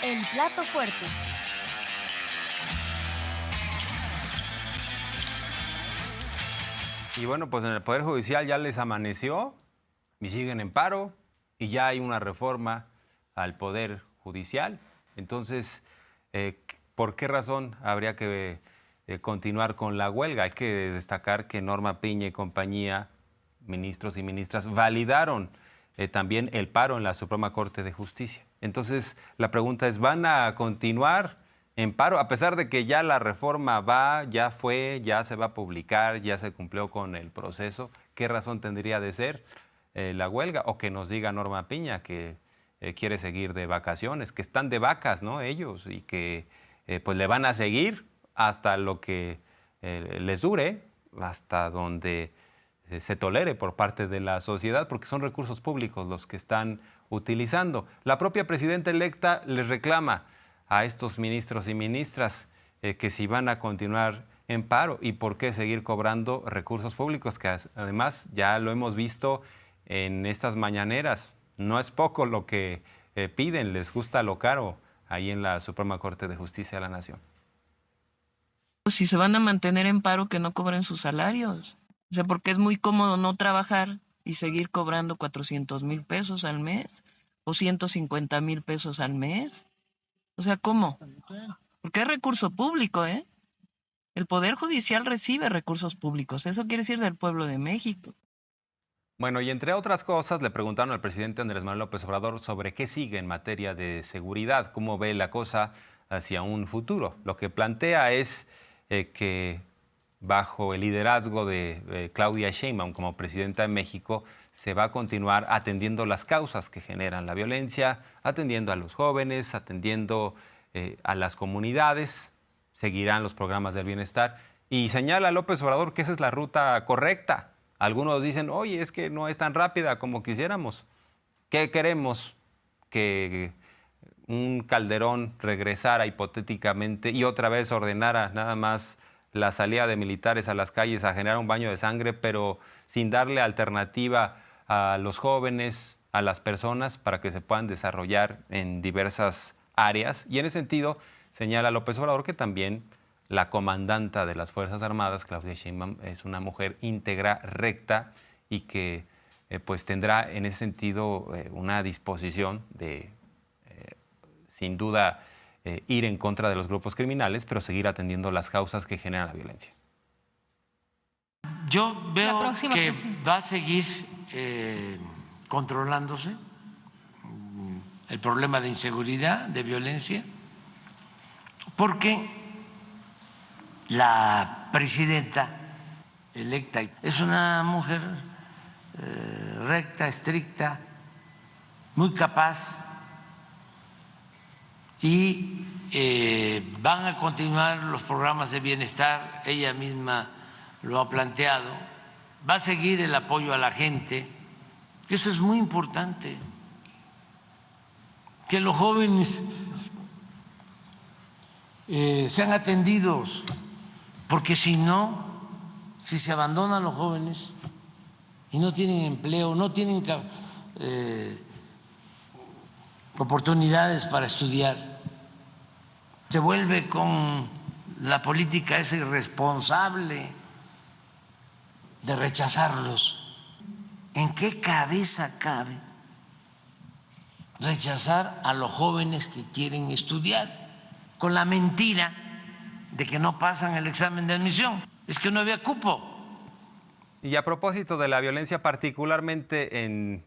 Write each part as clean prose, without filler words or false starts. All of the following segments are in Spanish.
El plato fuerte. Y bueno, pues en el Poder Judicial ya les amaneció y siguen en paro y ya hay una reforma al Poder Judicial. Entonces, ¿por qué razón habría que continuar con la huelga? Hay que destacar que Norma Piña y compañía, ministros y ministras, validaron también el paro en la Suprema Corte de Justicia. Entonces, la pregunta es, ¿van a continuar en paro? A pesar de que ya la reforma ya fue, ya se va a publicar, ya se cumplió con el proceso, ¿qué razón tendría de ser la huelga? O que nos diga Norma Piña que quiere seguir de vacaciones, que están de vacas, ¿no? Ellos, y que pues le van a seguir hasta lo que les dure, hasta donde se tolere por parte de la sociedad, porque son recursos públicos los que están utilizando. La propia presidenta electa les reclama a estos ministros y ministras que si van a continuar en paro y por qué seguir cobrando recursos públicos, que además ya lo hemos visto en estas mañaneras. No es poco lo que piden, les gusta lo caro ahí en la Suprema Corte de Justicia de la Nación. Si se van a mantener en paro, que no cobren sus salarios. O sea, porque es muy cómodo no trabajar y seguir cobrando 400,000 pesos al mes o 150,000 pesos al mes. O sea, ¿cómo? Porque es recurso público, ¿eh? El Poder Judicial recibe recursos públicos. Eso quiere decir del pueblo de México. Bueno, y entre otras cosas, le preguntaron al presidente Andrés Manuel López Obrador sobre qué sigue en materia de seguridad, cómo ve la cosa hacia un futuro. Lo que plantea es que bajo el liderazgo de Claudia Sheinbaum como presidenta de México, se va a continuar atendiendo las causas que generan la violencia, atendiendo a los jóvenes, atendiendo a las comunidades, seguirán los programas del bienestar. Y señala López Obrador que esa es la ruta correcta. Algunos dicen, oye, es que no es tan rápida como quisiéramos. ¿Qué queremos? Que un Calderón regresara hipotéticamente y otra vez ordenara nada más la salida de militares a las calles a generar un baño de sangre, pero sin darle alternativa a los jóvenes, a las personas, para que se puedan desarrollar en diversas áreas. Y en ese sentido, señala López Obrador que también la comandanta de las Fuerzas Armadas, Claudia Sheinbaum, es una mujer íntegra, recta y que pues tendrá en ese sentido una disposición de, sin duda, ir en contra de los grupos criminales, pero seguir atendiendo las causas que generan la violencia. Yo veo que va a seguir controlándose el problema de inseguridad, de violencia, porque la presidenta electa es una mujer recta, estricta, muy capaz, y van a continuar los programas de bienestar, ella misma lo ha planteado, va a seguir el apoyo a la gente, eso es muy importante, que los jóvenes sean atendidos, porque si no, si se abandonan los jóvenes y no tienen empleo, no tienen oportunidades para estudiar, se vuelve con la política esa irresponsable de rechazarlos. ¿En qué cabeza cabe rechazar a los jóvenes que quieren estudiar con la mentira de que no pasan el examen de admisión? Es que no había cupo. Y a propósito de la violencia, particularmente en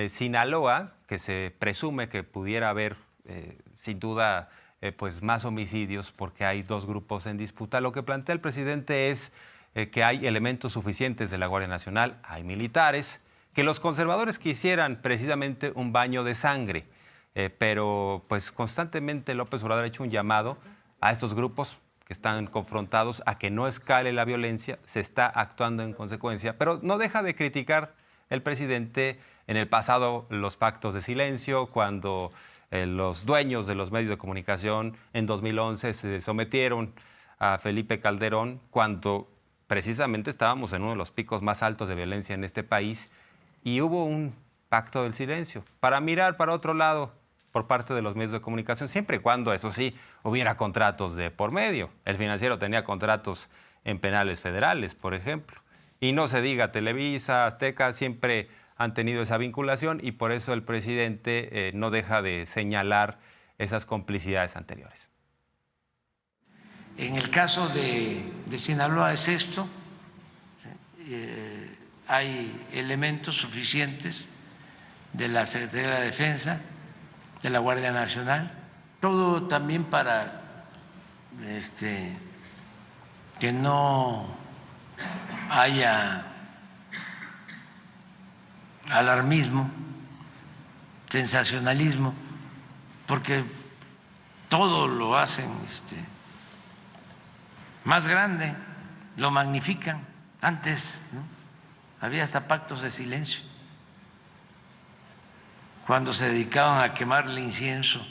Sinaloa, que se presume que pudiera haber, sin duda, pues más homicidios porque hay dos grupos en disputa, lo que plantea el presidente es que hay elementos suficientes de la Guardia Nacional, hay militares, que los conservadores quisieran precisamente un baño de sangre, pero pues constantemente López Obrador ha hecho un llamado a estos grupos que están confrontados a que no escale la violencia, se está actuando en consecuencia, pero no deja de criticar el presidente en el pasado los pactos de silencio, cuando los dueños de los medios de comunicación en 2011 se sometieron a Felipe Calderón, cuando precisamente estábamos en uno de los picos más altos de violencia en este país y hubo un pacto del silencio para mirar para otro lado por parte de los medios de comunicación, siempre y cuando, eso sí, hubiera contratos de por medio. El Financiero tenía contratos en penales federales, por ejemplo. Y no se diga, Televisa, Azteca, siempre han tenido esa vinculación y por eso el presidente no deja de señalar esas complicidades anteriores. En el caso de Sinaloa es esto, hay elementos suficientes de la Secretaría de la Defensa, de la Guardia Nacional, todo también para que no haya alarmismo, sensacionalismo, porque todo lo hacen más grande, lo magnifican. Antes, ¿no?, había hasta pactos de silencio cuando se dedicaban a quemarle incienso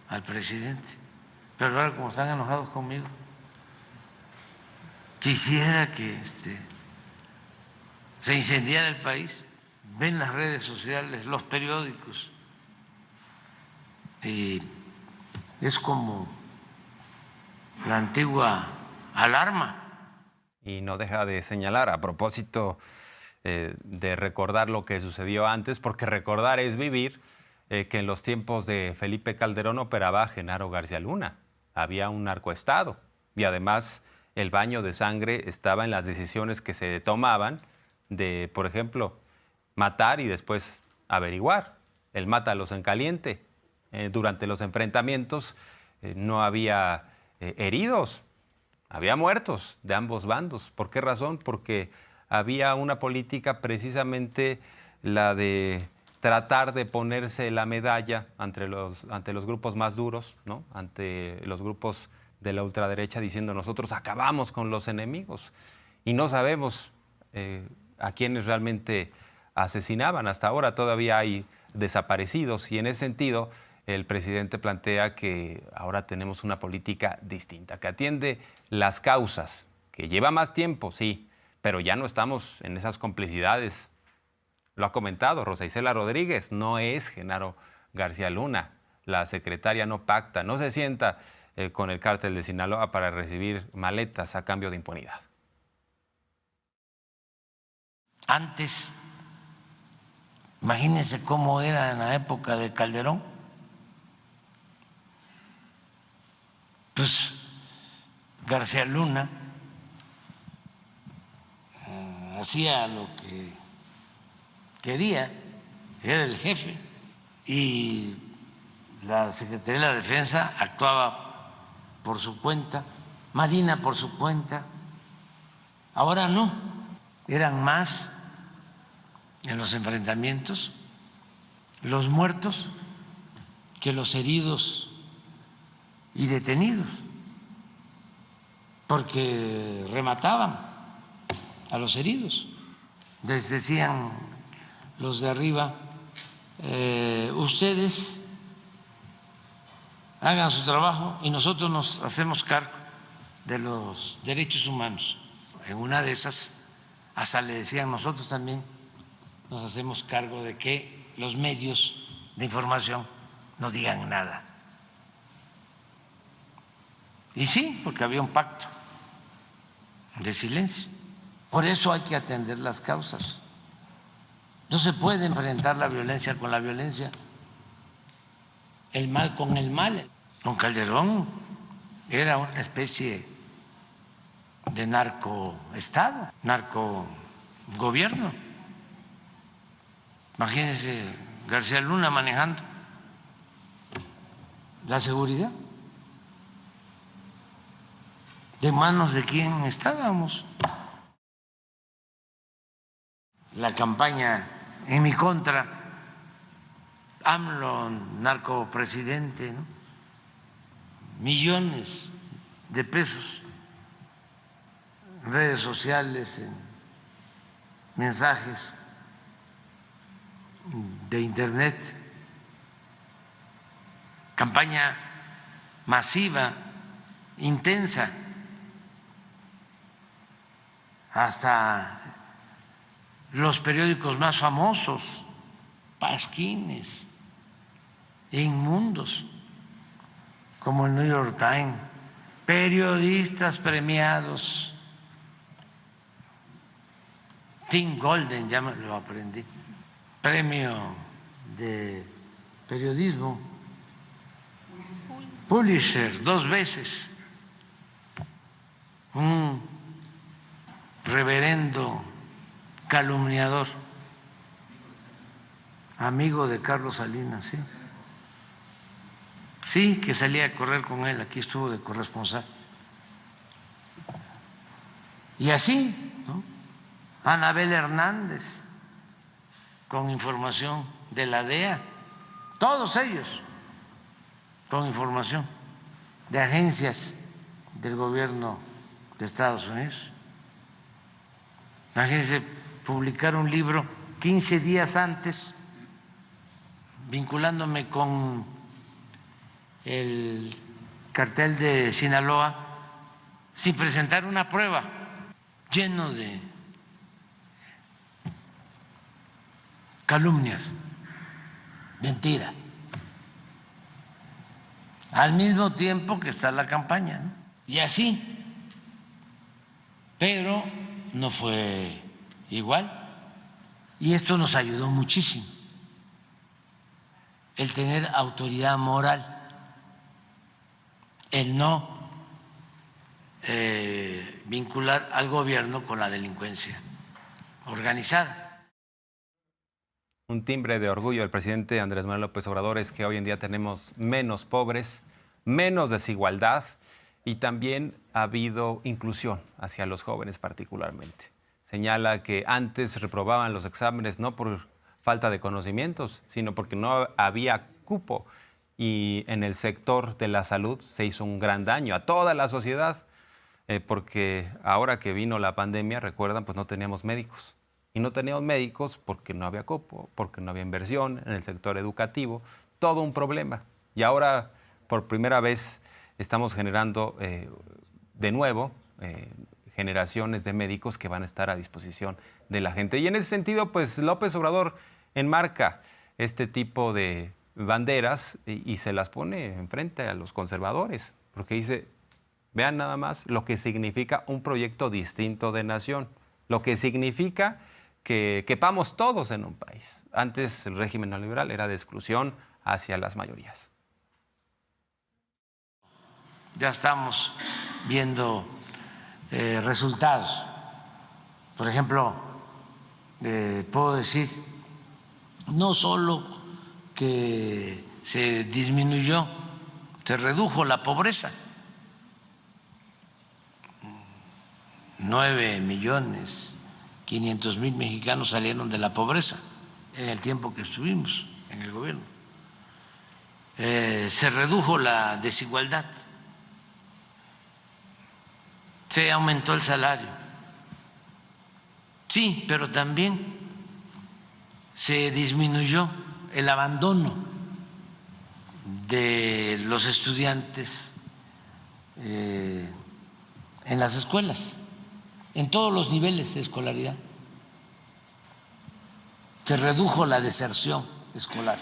al presidente. Pero ahora, como están enojados conmigo, quisiera que se incendiara el país. Ven las redes sociales, los periódicos, y es como la antigua alarma. Y no deja de señalar, a propósito de recordar lo que sucedió antes, porque recordar es vivir, que en los tiempos de Felipe Calderón operaba Genaro García Luna. Había un narcoestado y además el baño de sangre estaba en las decisiones que se tomaban de, por ejemplo, matar y después averiguar. El mátalos en caliente. Durante los enfrentamientos no había heridos, había muertos de ambos bandos. ¿Por qué razón? Porque había una política, precisamente la de tratar de ponerse la medalla ante los grupos más duros, ¿no?, ante los grupos de la ultraderecha, diciendo nosotros acabamos con los enemigos. Y no sabemos a quiénes realmente asesinaban. Hasta ahora todavía hay desaparecidos y en ese sentido el presidente plantea que ahora tenemos una política distinta, que atiende las causas, que lleva más tiempo, sí, pero ya no estamos en esas complicidades. Lo ha comentado Rosa Isela Rodríguez, no es Genaro García Luna. La secretaria no pacta, no se sienta con el cártel de Sinaloa para recibir maletas a cambio de impunidad. Antes, imagínense cómo era en la época de Calderón. Pues García Luna hacía lo que quería, era el jefe, y la Secretaría de la Defensa actuaba por su cuenta, Marina por su cuenta. Ahora no, eran más en los enfrentamientos los muertos que los heridos y detenidos, porque remataban a los heridos. Les decían los de arriba, ustedes hagan su trabajo y nosotros nos hacemos cargo de los derechos humanos. En una de esas hasta le decían, nosotros también nos hacemos cargo de que los medios de información no digan nada. Y sí, porque había un pacto de silencio. Por eso hay que atender las causas. No se puede enfrentar la violencia con la violencia, el mal con el mal. Con Calderón era una especie de narcoestado, narcogobierno. Imagínense García Luna manejando la seguridad. ¿De manos de quién estábamos? La campaña en mi contra, AMLO, narcopresidente, ¿no?, millones de pesos en redes sociales, en mensajes de internet, campaña masiva, intensa, hasta los periódicos más famosos, pasquines, inmundos, como el New York Times, periodistas premiados. Tim Golden, ya me lo aprendí, premio de periodismo, Pulitzer 2 veces, un reverendo calumniador, amigo de Carlos Salinas, sí. Sí, que salía a correr con él, aquí estuvo de corresponsal. Y así, ¿no? Anabel Hernández, con información de la DEA, todos ellos con información de agencias del gobierno de Estados Unidos. Imagínense, publicar un libro 15 días antes, vinculándome con el cartel de Sinaloa, sin presentar una prueba, lleno de calumnias, mentira, al mismo tiempo que está la campaña, ¿no? Y así, pero no fue igual, y esto nos ayudó muchísimo, el tener autoridad moral, el no vincular al gobierno con la delincuencia organizada. Un timbre de orgullo del presidente Andrés Manuel López Obrador es que hoy en día tenemos menos pobres, menos desigualdad y también ha habido inclusión hacia los jóvenes particularmente. Señala que antes reprobaban los exámenes no por falta de conocimientos, sino porque no había cupo y en el sector de la salud se hizo un gran daño a toda la sociedad porque ahora que vino la pandemia, recuerdan, pues no teníamos médicos. Y no teníamos médicos porque no había cupo, porque no había inversión en el sector educativo, todo un problema. Y ahora, por primera vez, estamos generando de nuevo generaciones de médicos que van a estar a disposición de la gente. Y en ese sentido, pues López Obrador enmarca este tipo de banderas y se las pone enfrente a los conservadores, porque dice, vean nada más lo que significa un proyecto distinto de nación, lo que significa que quepamos todos en un país. Antes el régimen neoliberal era de exclusión hacia las mayorías. Ya estamos viendo resultados. Por ejemplo, puedo decir, no solo que se disminuyó, se redujo la pobreza, 9.500.000 mexicanos salieron de la pobreza en el tiempo que estuvimos en el gobierno. Se redujo la desigualdad, se aumentó el salario, sí, pero también se disminuyó el abandono de los estudiantes en las escuelas, en todos los niveles de escolaridad. Se redujo la deserción escolar,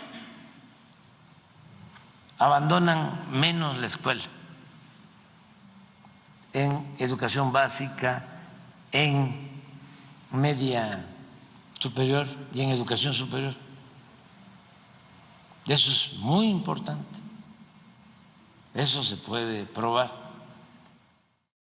abandonan menos la escuela en educación básica, en media superior y en educación superior. Eso es muy importante, eso se puede probar.